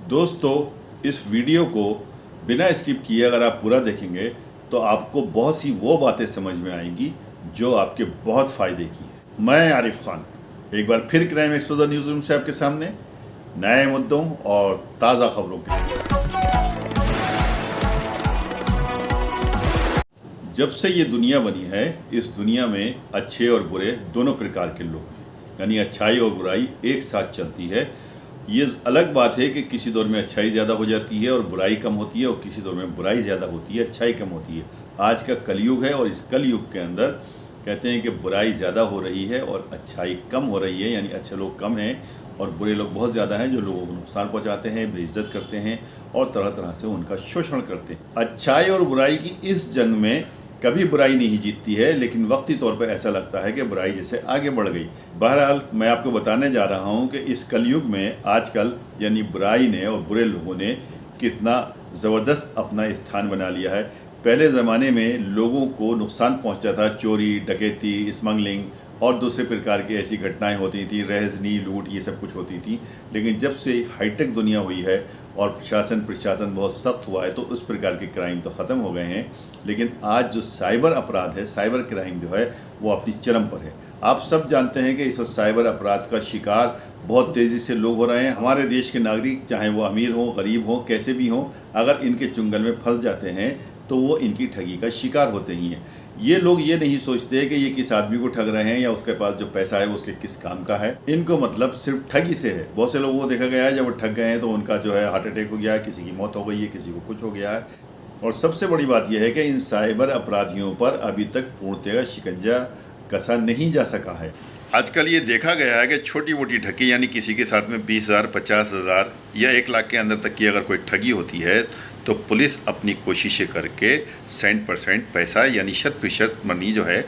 दोस्तों, इस वीडियो को बिना स्किप किए अगर आप पूरा देखेंगे तो आपको बहुत सी वो बातें समझ में आएंगी जो आपके बहुत फ़ायदे की हैं। मैं आरिफ खान एक बार फिर क्राइम एक्सपोजर न्यूज़ रूम से आपके सामने नए मुद्दों और ताज़ा खबरों के जब से ये दुनिया बनी है, इस दुनिया में अच्छे और बुरे दोनों प्रकार के लोग हैं, यानी अच्छाई और बुराई एक साथ चलती है। ये अलग बात है कि किसी दौर में अच्छाई ज़्यादा हो जाती है और बुराई कम होती है, और किसी दौर में बुराई ज़्यादा होती है, अच्छाई कम होती है। आज का कलयुग है और इस कलयुग के अंदर कहते हैं कि बुराई ज़्यादा हो रही है और अच्छाई कम हो रही है, यानी अच्छे लोग कम हैं और बुरे लोग बहुत ज़्यादा हैं, जो लोगों को नुकसान पहुंचाते हैं, बेइज्जत करते हैं और तरह तरह से उनका शोषण करते हैं। अच्छाई और बुराई की इस जंग में कभी बुराई नहीं जीतती है, लेकिन वक्ती तौर पर ऐसा लगता है कि बुराई जैसे आगे बढ़ गई। बहरहाल मैं आपको बताने जा रहा हूं कि इस कलयुग में आजकल यानी बुराई ने और बुरे लोगों ने कितना ज़बरदस्त अपना स्थान बना लिया है। पहले ज़माने में लोगों को नुकसान पहुंचता था, चोरी, डकैती, स्मगलिंग और दूसरे प्रकार की ऐसी घटनाएं होती थी, रहज़नी, लूट, ये सब कुछ होती थी। लेकिन जब से हाईटेक दुनिया हुई है और शासन प्रशासन बहुत सख्त हुआ है तो उस प्रकार के क्राइम तो ख़त्म हो गए हैं। लेकिन आज जो साइबर अपराध है, साइबर क्राइम जो है वो अपनी चरम पर है। आप सब जानते हैं कि इस वक्त साइबर अपराध का शिकार बहुत तेज़ी से लोग हो रहे हैं। हमारे देश के नागरिक, चाहे वो अमीर हों, गरीब हों, कैसे भी हों, अगर इनके चुंगल में फंस जाते हैं तो वो इनकी ठगी का शिकार होते ही हैं। ये लोग ये नहीं सोचते कि ये किस आदमी को ठग रहे हैं या उसके पास जो पैसा है वो उसके किस काम का है। इनको मतलब सिर्फ ठगी से है। बहुत से लोगों को देखा गया है जब वो ठग गए हैं तो उनका जो है हार्ट अटैक हो गया है, किसी की मौत हो गई है, किसी को कुछ हो गया है। और सबसे बड़ी बात यह है कि इन साइबर अपराधियों पर अभी तक पूर्णतः शिकंजा कसा नहीं जा सका है। आजकल ये देखा गया है कि छोटी मोटी ठगी, यानी किसी के साथ में 20,000, 50,000 या 1 लाख के अंदर तक की अगर कोई ठगी होती है तो पुलिस अपनी कोशिशें करके 100% पैसा यानी 100% मनी जो है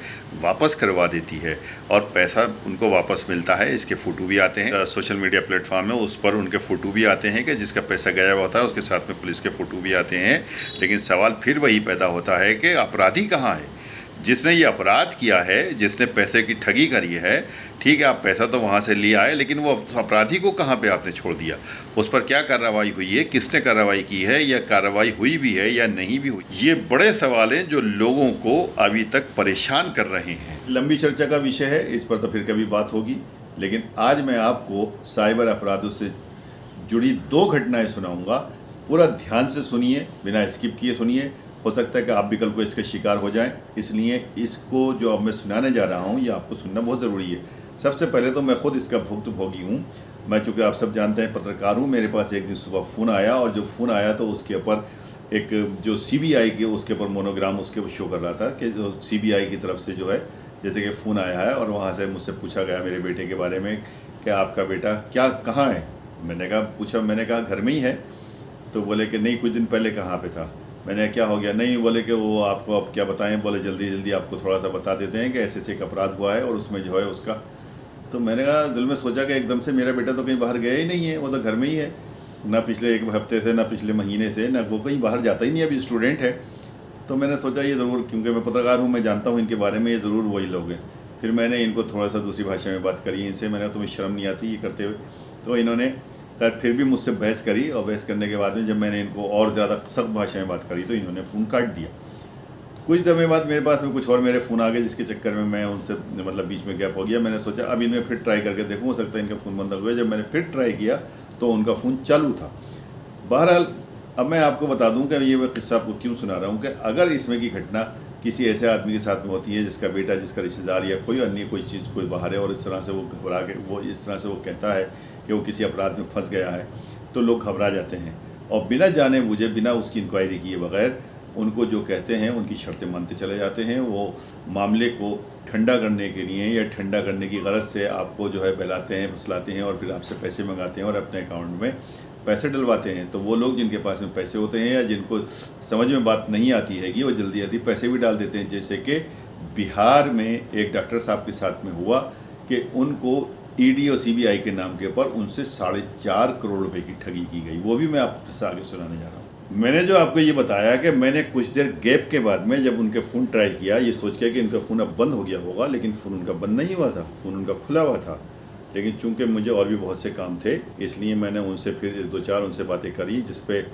वापस करवा देती है, और पैसा उनको वापस मिलता है। इसके फ़ोटो भी आते हैं सोशल मीडिया प्लेटफॉर्म में, उस पर उनके फ़ोटो भी आते हैं कि जिसका पैसा गया हुआ होता है उसके साथ में पुलिस के फ़ोटो भी आते हैं। लेकिन सवाल फिर वही पैदा होता है कि अपराधी कहाँ है? जिसने ये अपराध किया है, जिसने पैसे की ठगी करी है, ठीक है आप पैसा तो वहाँ से ले आए, लेकिन वो अपराधी को कहाँ पे आपने छोड़ दिया? उस पर क्या कार्रवाई हुई है, किसने कार्रवाई की है, या कार्रवाई हुई भी है या नहीं भी हुई? ये बड़े सवाल हैं जो लोगों को अभी तक परेशान कर रहे हैं। लंबी चर्चा का विषय है, इस पर तो फिर कभी बात होगी। लेकिन आज मैं आपको साइबर अपराधों से जुड़ी 2 घटनाएँ सुनाऊँगा। पूरा ध्यान से सुनिए, बिना स्किप किए सुनिए। हो सकता है कि आप भी कल को इसके शिकार हो जाएं, इसलिए इसको जो अब मैं सुनाने जा रहा हूं ये आपको सुनना बहुत ज़रूरी है। सबसे पहले तो मैं खुद इसका भुक्तभोगी हूं। मैं, चूँकि आप सब जानते हैं, पत्रकार हूं। मेरे पास एक दिन सुबह फ़ोन आया, और जो फ़ोन आया तो उसके ऊपर एक जो CBI के उसके ऊपर मोनोग्राम उसके ऊपर शो कर रहा था कि जो CBI की तरफ से जो है जैसे कि फ़ोन आया है, और वहाँ से मुझसे पूछा गया मेरे बेटे के बारे में कि आपका बेटा क्या कहाँ है। मैंने कहा घर में ही है। तो बोले कि नहीं, कुछ दिन पहले कहाँ पे था। मैंने क्या हो गया? नहीं, बोले कि वो आपको अब क्या बताएं। बोले जल्दी जल्दी आपको थोड़ा सा बता देते हैं कि ऐसे ऐसे एक अपराध हुआ है और उसमें जो है उसका। तो मैंने कहा, दिल में सोचा कि एकदम से मेरा बेटा तो कहीं बाहर गया ही नहीं है, वो तो घर में ही है। ना पिछले 1 हफ्ते से, ना पिछले महीने से, ना वो कहीं बाहर जाता ही नहीं, अभी स्टूडेंट है। तो मैंने सोचा ये ज़रूर, क्योंकि मैं पत्रकार हूँ, मैं जानता हूँ इनके बारे में, ये ज़रूर वही लोग हैं। फिर मैंने इनको थोड़ा सा दूसरी भाषा में बात करी इनसे। मैंने, तुम्हें शर्म नहीं आती ये करते हुए? तो इन्होंने फिर भी मुझसे बहस करी, और बहस करने के बाद में जब मैंने इनको और ज़्यादा सख्त भाषा में बात करी तो इन्होंने फ़ोन काट दिया। कुछ समय बाद मेरे पास में कुछ और मेरे फ़ोन आ गए, जिसके चक्कर में मैं उनसे मतलब बीच में गैप हो गया। मैंने सोचा अब इनमें फिर ट्राई करके देखूँ, हो सकता है इनका फ़ोन बंद हो गया। जब मैंने फिर ट्राई किया तो उनका फ़ोन चालू था। बहरहाल अब मैं आपको बता दूं कि ये मैं किस्सा आपको क्यों सुना रहा हूं कि अगर इसमें की घटना किसी ऐसे आदमी के साथ में होती है जिसका बेटा, जिसका रिश्तेदार या कोई अन्य कोई चीज़ कोई बाहर है, और इस तरह से वो घबरा के वो इस तरह से वो कहता है कि वो किसी अपराध में फंस गया है, तो लोग घबरा जाते हैं और बिना जाने बूझे, बिना उसकी इंक्वायरी किए बगैर उनको जो कहते हैं उनकी शर्तें मानते चले जाते हैं। वो मामले को ठंडा करने के लिए या ठंडा करने की गरज से आपको जो है बहलाते हैं, फुसलाते हैं, और फिर आपसे पैसे मंगाते हैं और अपने अकाउंट में पैसे डलवाते हैं। तो वो लोग जिनके पास में पैसे होते हैं या जिनको समझ में बात नहीं आती है कि वो जल्दी जल्दी पैसे भी डाल देते हैं। जैसे कि बिहार में एक डॉक्टर साहब के साथ में हुआ कि उनको ED और CBI के नाम के ऊपर उनसे 4.5 करोड़ रुपए की ठगी की गई। वो भी मैं आपको किस्सा आगे सुनाने जा रहा हूँ। मैंने जो आपको ये बताया कि मैंने कुछ देर गैप के बाद में जब उनके फ़ोन ट्राई किया, ये सोच के कि इनका फ़ोन अब बंद हो गया होगा, लेकिन फ़ोन उनका बंद नहीं हुआ था, फ़ोन उनका खुला हुआ था। लेकिन चूंकि मुझे और भी बहुत से काम थे, इसलिए मैंने उनसे फिर दो चार उनसे बातें करी, जिस पे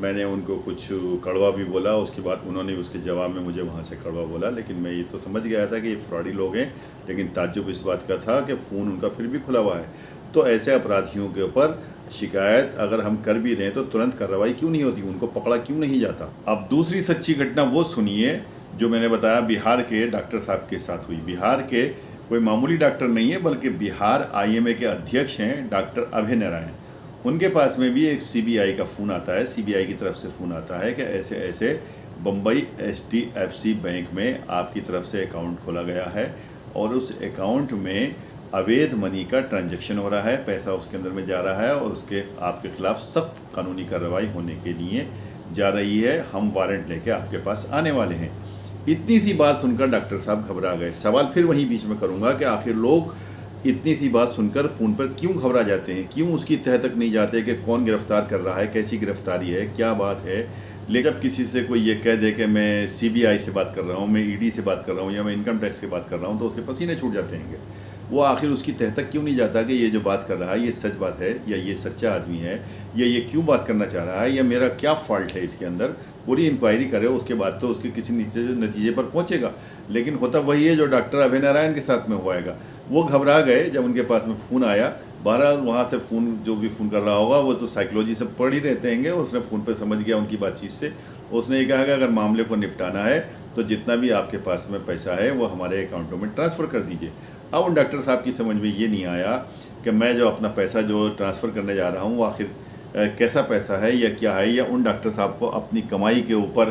मैंने उनको कुछ कड़वा भी बोला। उसके बाद उन्होंने उसके जवाब में मुझे वहाँ से कड़वा बोला, लेकिन मैं ये तो समझ गया था कि ये फ्रॉडी लोग हैं। लेकिन ताज्जुब इस बात का था कि फ़ोन उनका फिर भी खुला हुआ है। तो ऐसे अपराधियों के ऊपर शिकायत अगर हम कर भी दें तो तुरंत कार्रवाई क्यों नहीं होती, उनको पकड़ा क्यों नहीं जाता। अब दूसरी सच्ची घटना वो सुनिए जो मैंने बताया बिहार के डॉक्टर साहब के साथ हुई। बिहार के कोई मामूली डॉक्टर नहीं है, बल्कि बिहार IMA के अध्यक्ष हैं डॉक्टर अभय नारायण। उनके पास में भी एक CBI का फ़ोन आता है, CBI की तरफ से फ़ोन आता है कि ऐसे ऐसे बम्बई HDFC बैंक में आपकी तरफ से अकाउंट खोला गया है और उस अकाउंट में अवैध मनी का ट्रांजैक्शन हो रहा है, पैसा उसके अंदर में जा रहा है और उसके आपके खिलाफ सख्त कानूनी कार्रवाई होने के लिए जा रही है। हम वारंट लेके आपके पास आने वाले हैं। इतनी सी बात सुनकर डॉक्टर साहब घबरा गए। सवाल फिर वहीं बीच में करूंगा कि आखिर लोग इतनी सी बात सुनकर फ़ोन पर क्यों घबरा जाते हैं, क्यों उसकी तह तक नहीं जाते कि कौन गिरफ्तार कर रहा है, कैसी गिरफ्तारी है, क्या बात है। लेकिन जब किसी से कोई ये कह दे कि मैं CBI से बात कर रहा हूँ, मैं ED से बात कर रहा हूँ या मैं इनकम टैक्स से बात कर रहा हूँ, तो उसके पसीने छूट जाते हैं। वो आखिर उसकी तह तक क्यों नहीं जाता कि ये जो बात कर रहा है ये सच बात है या ये सच्चा आदमी है या ये क्यों बात करना चाह रहा है या मेरा क्या फॉल्ट है इसके अंदर। पूरी इंक्वायरी करे, उसके बाद तो उसके किसी नतीजे पर पहुंचेगा। लेकिन होता वही है जो डॉक्टर अभय नारायण के साथ में हुआएगा। वो घबरा गए जब उनके पास में फ़ोन आया। बहरहाल वहाँ से फ़ोन जो भी फ़ोन कर रहा होगा वो तो साइकोलॉजी से पढ़ ही रहते हैं। उसने फ़ोन पे समझ गया उनकी बातचीत से। उसने ये कहा कि अगर मामले को निपटाना है तो जितना भी आपके पास में पैसा है वो हमारे अकाउंटों में ट्रांसफ़र कर दीजिए। अब उन डॉक्टर साहब की समझ में ये नहीं आया कि मैं जो अपना पैसा जो ट्रांसफ़र करने जा रहा हूँ वो आखिर कैसा पैसा है या क्या है, या उन डॉक्टर साहब को अपनी कमाई के ऊपर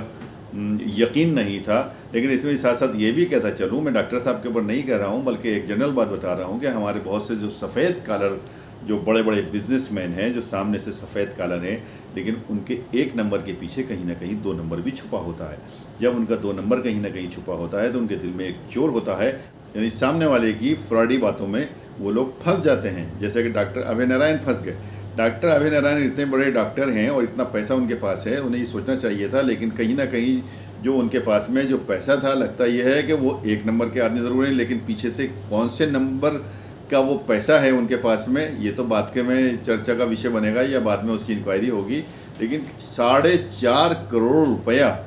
यकीन नहीं था। लेकिन इसमें साथ साथ ये भी कहता चलूँ, मैं डॉक्टर साहब के ऊपर नहीं कह रहा हूँ बल्कि एक जनरल बात बता रहा हूँ कि हमारे बहुत से जो सफ़ेद कॉलर जो बड़े बड़े बिजनेसमैन हैं, जो सामने से सफ़ेद कॉलर हैं, लेकिन उनके एक नंबर के पीछे कहीं ना कहीं 2 नंबर भी छुपा होता है। जब उनका 2 नंबर कहीं ना कहीं छुपा होता है तो उनके दिल में एक चोर होता है, यानी सामने वाले की फ्रॉडी बातों में वो लोग फंस जाते हैं। जैसे कि डॉक्टर अभय नारायण फंस गए। डॉक्टर अभय नारायण इतने बड़े डॉक्टर हैं और इतना पैसा उनके पास है, उन्हें ये सोचना चाहिए था। लेकिन कहीं ना कहीं जो उनके पास में जो पैसा था, लगता यह है कि वो 1 नंबर के आदमी ज़रूर हैं, लेकिन पीछे से कौन से नंबर का वो पैसा है उनके पास में, ये तो बात के में चर्चा का विषय बनेगा या बाद में उसकी इंक्वायरी होगी। लेकिन 4.5 करोड़ रुपया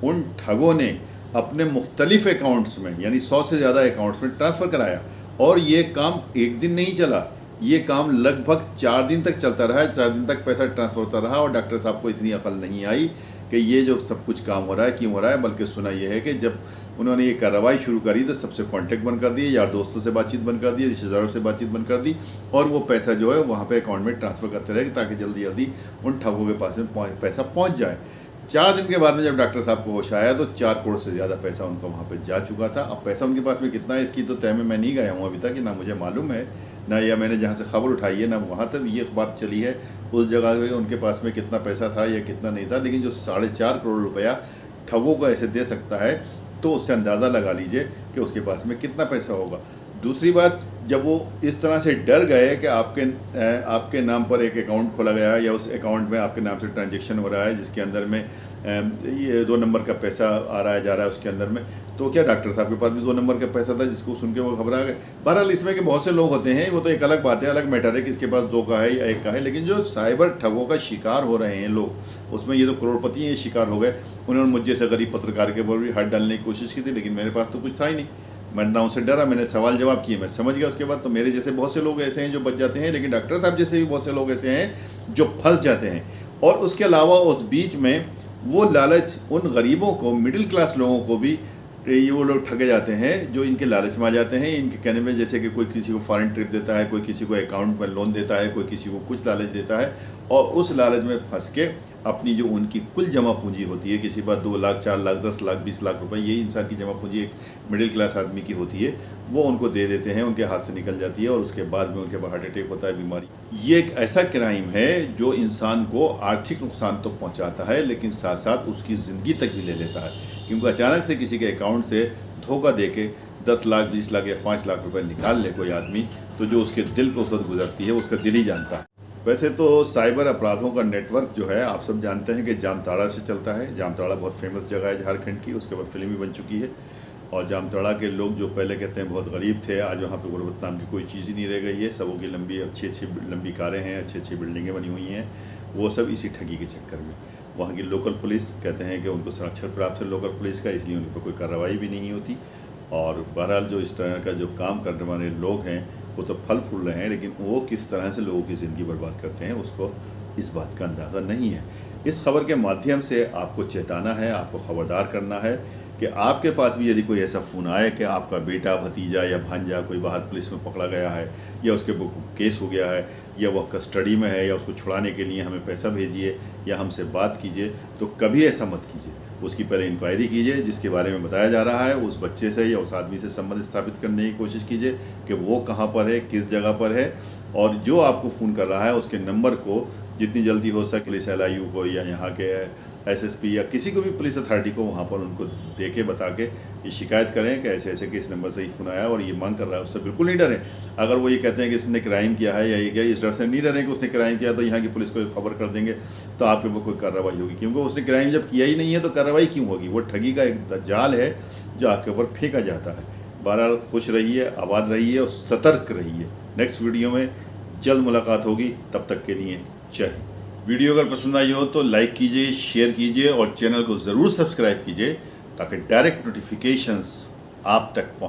उन ठगों ने अपने मुख्तलिफ अकाउंट्स में, यानी 100 से ज़्यादा अकाउंट्स में ट्रांसफ़र कराया। और ये काम एक दिन नहीं चला, ये काम लगभग 4 दिन तक चलता रहा। 4 दिन तक पैसा ट्रांसफ़र होता रहा और डॉक्टर साहब को इतनी अकल नहीं आई कि ये जो सब कुछ काम हो रहा है क्यों हो रहा है। बल्कि सुना यह है कि जब उन्होंने ये कार्रवाई शुरू करी तो सबसे कांटेक्ट बंद कर दिए, यार दोस्तों से बातचीत बंद कर दी, रिश्तेदारों से बातचीत बंद कर दी और वो पैसा जो है वहाँ पे अकाउंट में ट्रांसफ़र करते रहे ताकि जल्दी जल्दी उन ठगों के पास में पैसा पहुँच जाए। 4 दिन के बाद में जब डॉक्टर साहब को होश आया तो 4 करोड़ से ज़्यादा पैसा उनका वहाँ पे जा चुका था। अब पैसा उनके पास में कितना है इसकी तो तय में मैं नहीं गया हूँ अभी तक, ना मुझे मालूम है, ना या मैंने जहाँ से खबर उठाई है, ना वहाँ तक ये बात चली है उस जगह पे उनके पास में कितना पैसा था या कितना नहीं था। लेकिन जो 4.5 करोड़ रुपया ठगों को ऐसे दे सकता है तो उससे अंदाज़ा लगा लीजिए कि उसके पास में कितना पैसा होगा। दूसरी बात, जब वो इस तरह से डर गए कि आपके नाम पर एक अकाउंट खोला गया है या उस अकाउंट में आपके नाम से ट्रांजैक्शन हो रहा है जिसके अंदर में ये 2 नंबर का पैसा आ रहा है जा रहा है उसके अंदर में, तो क्या डॉक्टर साहब के पास भी 2 नंबर का पैसा था जिसको सुन के वो घबरा गए। बहरहाल इसमें कि बहुत से लोग होते हैं, वो तो एक अलग बात है, अलग मैटर है कि इसके पास 2 का है या 1 का है। लेकिन जो साइबर ठगों का शिकार हो रहे हैं लोग, उसमें ये तो करोड़पति हैं शिकार हो गए। उन्होंने मुझे से गरीब पत्रकार के ऊपर भी हाथ डालने की कोशिश की थी, लेकिन मेरे पास तो कुछ था ही नहीं। मैं ना उनसे डरा, मैंने सवाल जवाब किए, मैं समझ गया। उसके बाद तो मेरे जैसे बहुत से लोग ऐसे हैं जो बच जाते हैं, लेकिन डॉक्टर साहब जैसे भी बहुत से लोग ऐसे हैं जो फंस जाते हैं। और उसके अलावा उस बीच में वो लालच उन गरीबों को, मिडिल क्लास लोगों को भी ये वो लोग ठगे जाते हैं जो इनके लालच में आ जाते हैं। इनके कहने में जैसे कि कोई किसी को फॉरेन ट्रिप देता है, कोई किसी को अकाउंट में लोन देता है, कोई किसी को कुछ लालच देता है और उस लालच में फंस के अपनी जो उनकी कुल जमा पूंजी होती है, किसी बात 2 लाख, 4 लाख, 10 लाख, 20 लाख रुपए, यही इंसान की जमा पूंजी एक मिडिल क्लास आदमी की होती है, वो उनको दे देते हैं, उनके हाथ से निकल जाती है और उसके बाद में उनके पास हार्ट अटैक होता है, बीमारी। ये एक ऐसा क्राइम है जो इंसान को आर्थिक नुकसान तो पहुँचाता है लेकिन साथ साथ उसकी ज़िंदगी तक भी ले लेता है। क्योंकि अचानक से किसी के अकाउंट से धोखा दे के 10 लाख, 20 लाख या 5 लाख रुपए निकाल ले कोई आदमी, तो जो उसके दिल को उसवक्त गुजरती है उसका दिल ही जानता है। वैसे तो साइबर अपराधों का नेटवर्क जो है आप सब जानते हैं कि जामताड़ा से चलता है। जामताड़ा बहुत फेमस जगह है झारखंड की, उसके बाद फिल्म भी बन चुकी है। और जामताड़ा के लोग जो पहले कहते हैं बहुत गरीब थे, आज वहाँ पे गुर्बत नाम की कोई चीज़ ही नहीं रह गई है। सबों की लंबी अच्छी लंबी कारें हैं, अच्छी अच्छी बिल्डिंगें बनी हुई हैं, वो सब इसी ठगी के चक्कर में। वहाँ की लोकल पुलिस कहते हैं कि उनको संरक्षण प्राप्त है लोकल पुलिस का, इसलिए उन पर कोई कार्रवाई भी नहीं होती। और बहरहाल जो इस तरह का जो काम करने वाले लोग हैं वो तो फल फूल रहे हैं, लेकिन वो किस तरह से लोगों की ज़िंदगी बर्बाद करते हैं उसको इस बात का अंदाज़ा नहीं है। इस खबर के माध्यम से आपको चेताना है, आपको खबरदार करना है कि आपके पास भी यदि कोई ऐसा फ़ोन आए कि आपका बेटा, भतीजा या भांजा कोई बाहर पुलिस में पकड़ा गया है, या उसके केस हो गया है, या वह कस्टडी में है, या उसको छुड़ाने के लिए हमें पैसा भेजिए या हमसे बात कीजिए, तो कभी ऐसा मत कीजिए। उसकी पहले इंक्वायरी कीजिए, जिसके बारे में बताया जा रहा है उस बच्चे से या उस आदमी से संबंध स्थापित करने की कोशिश कीजिए कि वो कहाँ पर है, किस जगह पर है, और जो आपको फ़ोन कर रहा है उसके नंबर को जितनी जल्दी हो सके पुलिस LIU को या यहाँ के SSP या किसी को भी पुलिस अथॉरिटी को वहाँ पर उनको दे के बता के ये शिकायत करें कि ऐसे ऐसे कि इस नंबर से ही फ़ोन आया और ये मांग कर रहा है। उससे बिल्कुल नहीं डरें। अगर वो ये कहते हैं कि इसने क्राइम किया है या ये क्या, इस डर से नहीं डरें कि उसने क्राइम किया तो यहाँ की पुलिस को खबर कर देंगे तो आपके ऊपर कोई कार्रवाई होगी, क्योंकि उसने क्राइम जब किया ही नहीं है तो कार्रवाई क्यों होगी। वो ठगी का एक जाल है जो आपके ऊपर फेंका जाता है। बहरहाल खुश रहिए, आबाद रहिए और सतर्क रहिए। नेक्स्ट वीडियो में जल्द मुलाकात होगी, तब तक के लिए जय हिंद। वीडियो अगर पसंद आई हो तो लाइक कीजिए, शेयर कीजिए और चैनल को ज़रूर सब्सक्राइब कीजिए ताकि डायरेक्ट नोटिफिकेशंस आप तक पहुँच